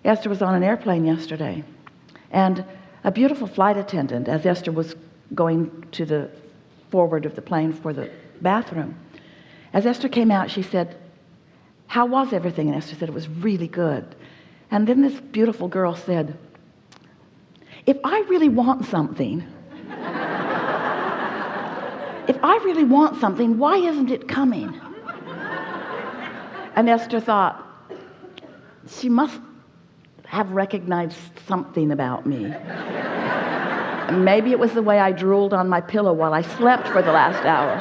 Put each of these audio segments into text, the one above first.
Esther was on an airplane yesterday, and a beautiful flight attendant, as Esther was going to the forward of the plane for the bathroom, as Esther came out, she said, "How was everything?" And Esther said, "It was really good." And then this beautiful girl said, "If I really want something, why isn't it coming?" And Esther thought, she must have recognized something about me. Maybe it was the way I drooled on my pillow while I slept for the last hour.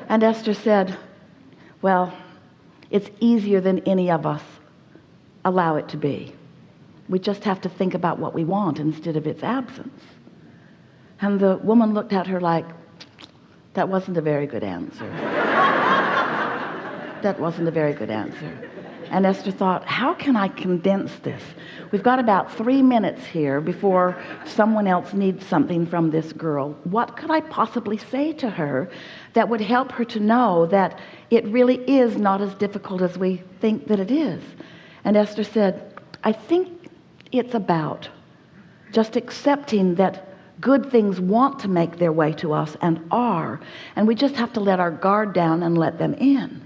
And Esther said, "Well, it's easier than any of us allow it to be. We just have to think about what we want instead of its absence." And the woman looked at her like, "That wasn't a very good answer." That wasn't a very good answer. And Esther thought, how can I condense this? We've got about 3 minutes here before someone else needs something from this girl. What could I possibly say to her that would help her to know that it really is not as difficult as we think that it is? And Esther said, "I think it's about just accepting that good things want to make their way to us and are, and we just have to let our guard down and let them in."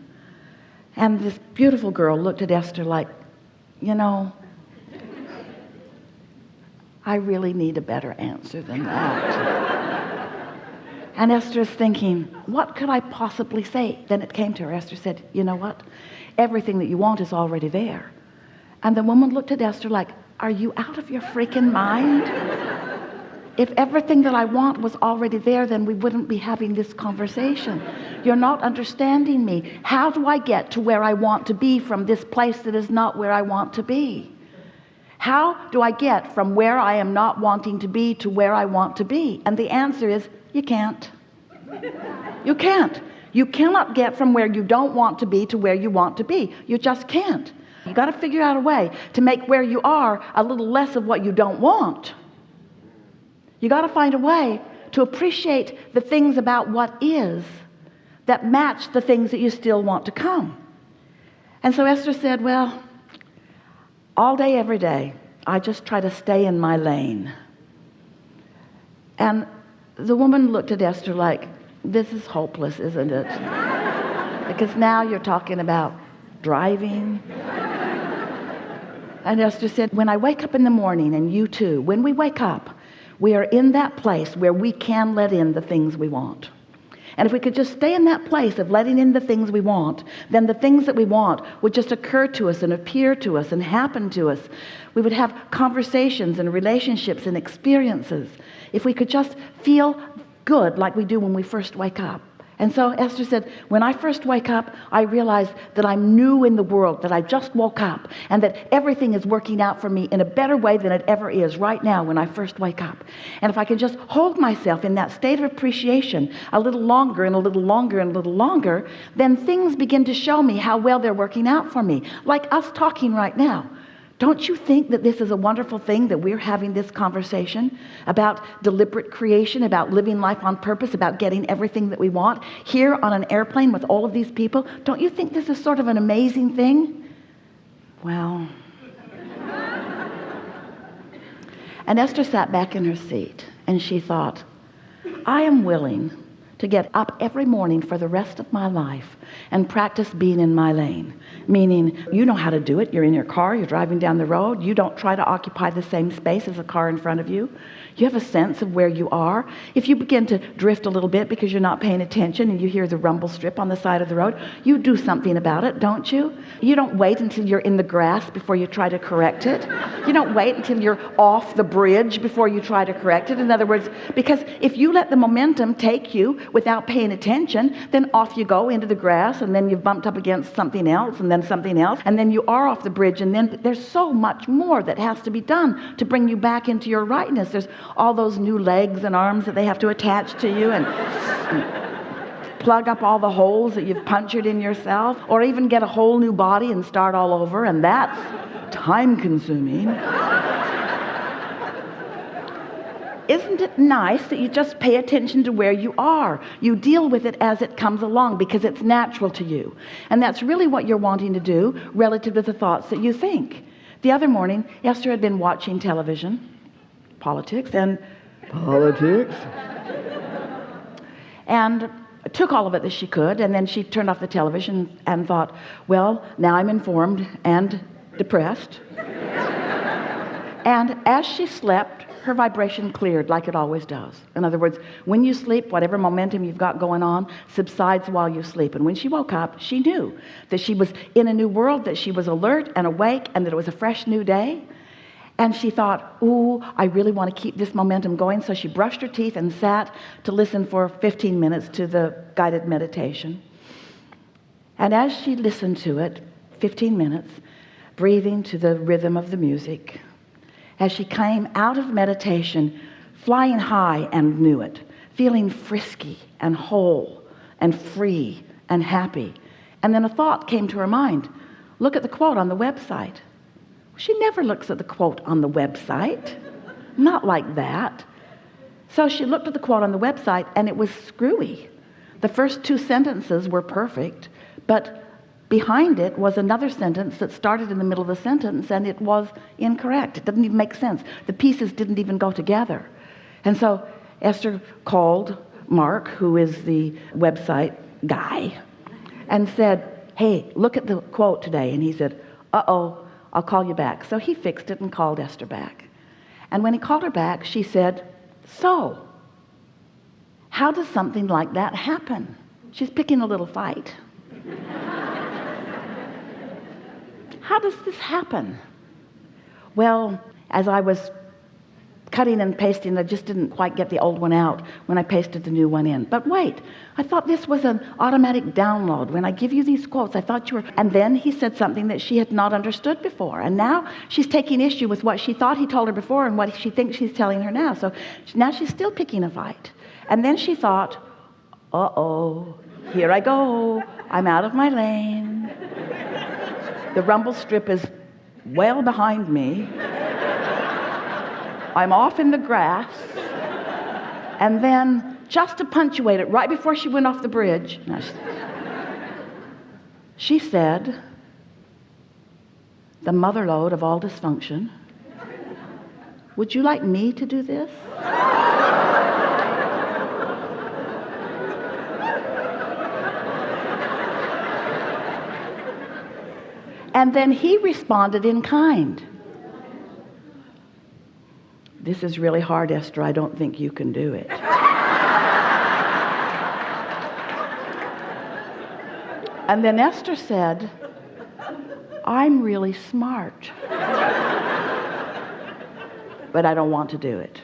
And this beautiful girl looked at Esther like, I really need a better answer than that. And Esther is thinking, what could I possibly say? Then it came to her. Esther said, "You know what? Everything that you want is already there." And the woman looked at Esther like, "Are you out of your freaking mind? If everything that I want was already there, then we wouldn't be having this conversation. You're not understanding me. How do I get to where I want to be from this place that is not where I want to be? How do I get from where I am not wanting to be to where I want to be?" And the answer is, you can't. You can't. You cannot get from where you don't want to be to where you want to be. You just can't. You got to figure out a way to make where you are a little less of what you don't want. You got to find a way to appreciate the things about what is that match the things that you still want to come. And so Esther said, "Well, all day, every day, I just try to stay in my lane." And the woman looked at Esther like, "This is hopeless, isn't it? Because now you're talking about driving." And Esther said, "When I wake up in the morning, and you too, when we wake up, we are in that place where we can let in the things we want. And if we could just stay in that place of letting in the things we want, then the things that we want would just occur to us and appear to us and happen to us. We would have conversations and relationships and experiences. If we could just feel good like we do when we first wake up." And so Esther said, "When I first wake up, I realize that I'm new in the world, that I just woke up, and that everything is working out for me in a better way than it ever is right now when I first wake up. And if I can just hold myself in that state of appreciation a little longer and a little longer and a little longer, then things begin to show me how well they're working out for me. Like us talking right now. Don't you think that this is a wonderful thing that we're having this conversation about deliberate creation, about living life on purpose, about getting everything that we want here on an airplane with all of these people? Don't you think this is sort of an amazing thing?" Well, and Esther sat back in her seat and she thought, I am willing to get up every morning for the rest of my life and practice being in my lane. Meaning, you know how to do it. You're in your car, you're driving down the road. You don't try to occupy the same space as a car in front of you. You have a sense of where you are. If you begin to drift a little bit because you're not paying attention and you hear the rumble strip on the side of the road, you do something about it, don't you? You don't wait until you're in the grass before you try to correct it. You don't wait until you're off the bridge before you try to correct it. In other words, because if you let the momentum take you without paying attention, then off you go into the grass, and then you've bumped up against something else, and then something else, and then you are off the bridge, and then there's so much more that has to be done to bring you back into your rightness. There's all those new legs and arms that they have to attach to you and plug up all the holes that you've punctured in yourself, or even get a whole new body and start all over, and that's time consuming. isn't it nice that you just pay attention to where you are? You deal with it as it comes along because it's natural to you. And that's really what you're wanting to do relative to the thoughts that you think. The other morning, Esther had been watching television, politics, and took all of it that she could, and then she turned off the television and thought, well, now I'm informed and depressed. And as she slept, her vibration cleared like it always does. In other words, when you sleep, whatever momentum you've got going on subsides while you sleep. And when she woke up, she knew that she was in a new world, that she was alert and awake, and that it was a fresh new day. And she thought, ooh, I really want to keep this momentum going. So she brushed her teeth and sat to listen for 15 minutes to the guided meditation. And as she listened to it, 15 minutes, breathing to the rhythm of the music, as she came out of meditation, flying high and knew it, feeling frisky and whole and free and happy. And then a thought came to her mind. Look at the quote on the website. She never looks at the quote on the website. Not like that. So she looked at the quote on the website, and it was screwy. The first 2 sentences were perfect, but behind it was another sentence that started in the middle of the sentence, and it was incorrect. It didn't even make sense. The pieces didn't even go together. And so Esther called Mark, who is the website guy, and said, hey, look at the quote today. And he said, uh-oh, I'll call you back. So he fixed it and called Esther back. And when he called her back, she said, so how does something like that happen? She's picking a little fight. How does this happen? Well, as I was cutting and pasting, I just didn't quite get the old one out when I pasted the new one in. But wait, I thought this was an automatic download. When I give you these quotes, I thought you were... And then he said something that she had not understood before. And now she's taking issue with what she thought he told her before and what she thinks he's telling her now. So now she's still picking a fight. And then she thought, uh-oh, here I go. I'm out of my lane. The rumble strip is well behind me. I'm off in the grass. And then, just to punctuate it, right before she went off the bridge, she said, the mother lode of all dysfunction, would you like me to do this? And then he responded in kind. This is really hard, Esther. I don't think you can do it. And then Esther said, I'm really smart, but I don't want to do it.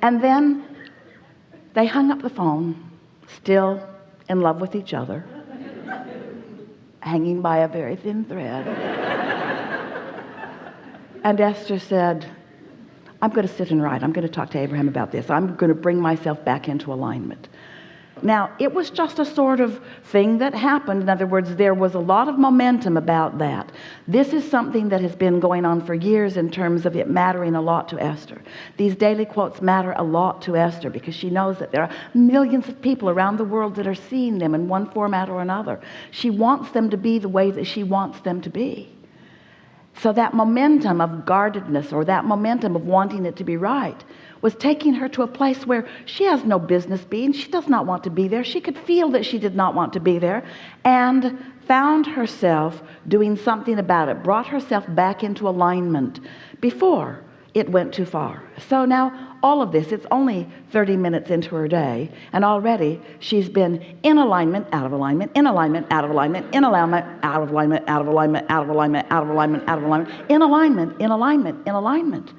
And then they hung up the phone, still in love with each other, hanging by a very thin thread. And Esther said, I'm going to sit and write. I'm going to talk to Abraham about this. I'm going to bring myself back into alignment. Now, it was just a sort of thing that happened. In other words, there was a lot of momentum about that. This is something that has been going on for years in terms of it mattering a lot to Esther. These daily quotes matter a lot to Esther because she knows that there are millions of people around the world that are seeing them in one format or another. She wants them to be the way that she wants them to be. So that momentum of guardedness, or that momentum of wanting it to be right, was taking her to a place where she has no business being. She does not want to be there. She could feel that she did not want to be there, and found herself doing something about it, brought herself back into alignment before it went too far. So now all of this, it's only 30 minutes into her day, and already she's been in alignment, out of alignment, in alignment, out of alignment, in alignment, out of alignment, out of alignment, out of alignment, out of alignment, out of alignment, in alignment, in alignment, in alignment.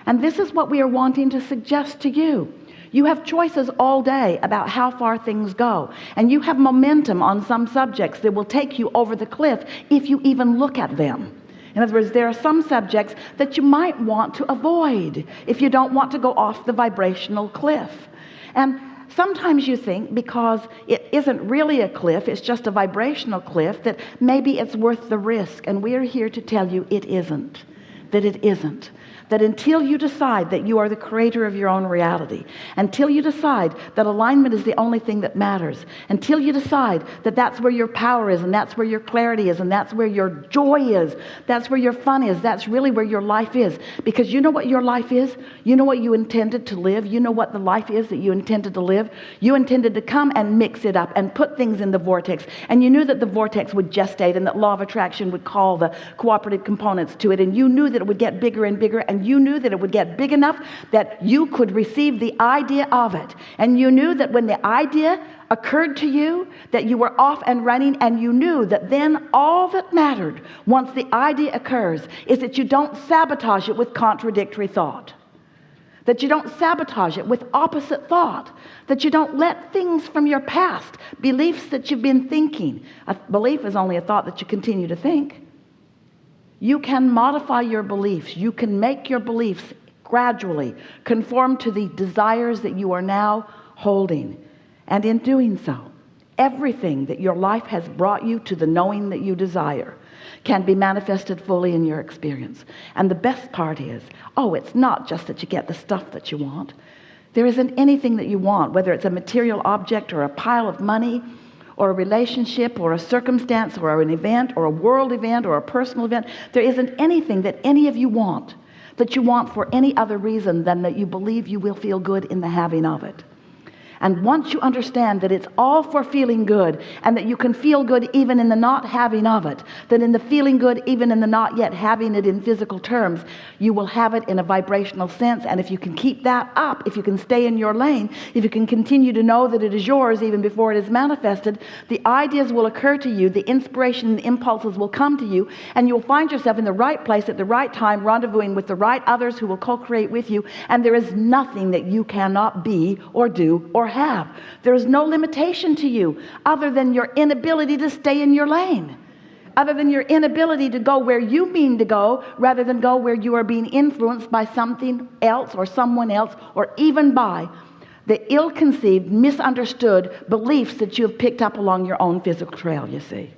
And this is what we are wanting to suggest to you. You have choices all day about how far things go, and you have momentum on some subjects that will take you over the cliff if you even look at them. In other words, there are some subjects that you might want to avoid if you don't want to go off the vibrational cliff. And sometimes you think, because it isn't really a cliff, it's just a vibrational cliff, that maybe it's worth the risk. And we're here to tell you it isn't. That it isn't. that until you decide that you are the creator of your own reality, until you decide that alignment is the only thing that matters, until you decide that that's where your power is, and that's where your clarity is, and that's where your joy is, that's where your fun is, that's really where your life is. Because you know what your life is? You know what you intended to live? You know what the life is that you intended to live? You intended to come and mix it up and put things in the vortex, and you knew that the vortex would gestate and that law of attraction would call the cooperative components to it, and you knew that it would get bigger and bigger, and you knew that it would get big enough that you could receive the idea of it. And you knew that when the idea occurred to you, that you were off and running, and you knew that then all that mattered once the idea occurs is that you don't sabotage it with contradictory thought, that you don't sabotage it with opposite thought, that you don't let things from your past, beliefs that you've been thinking. A belief is only a thought that you continue to think. You can modify your beliefs. You can make your beliefs gradually conform to the desires that you are now holding. And in doing so, everything that your life has brought you to the knowing that you desire can be manifested fully in your experience. And the best part is, it's not just that you get the stuff that you want. There isn't anything that you want, whether it's a material object or a pile of money or a relationship or a circumstance or an event or a world event or a personal event. There isn't anything that any of you want that you want for any other reason than that you believe you will feel good in the having of it. And once you understand that it's all for feeling good, and that you can feel good even in the not having of it, that in the feeling good even in the not yet having it in physical terms, you will have it in a vibrational sense. And if you can keep that up, if you can stay in your lane, if you can continue to know that it is yours even before it is manifested, the ideas will occur to you, the inspiration and the impulses will come to you, and you will find yourself in the right place at the right time, rendezvousing with the right others who will co-create with you. And there is nothing that you cannot be or do or have. There is no limitation to you other than your inability to stay in your lane, other than your inability to go where you mean to go rather than go where you are being influenced by something else or someone else, or even by the ill-conceived, misunderstood beliefs that you have picked up along your own physical trail, you see.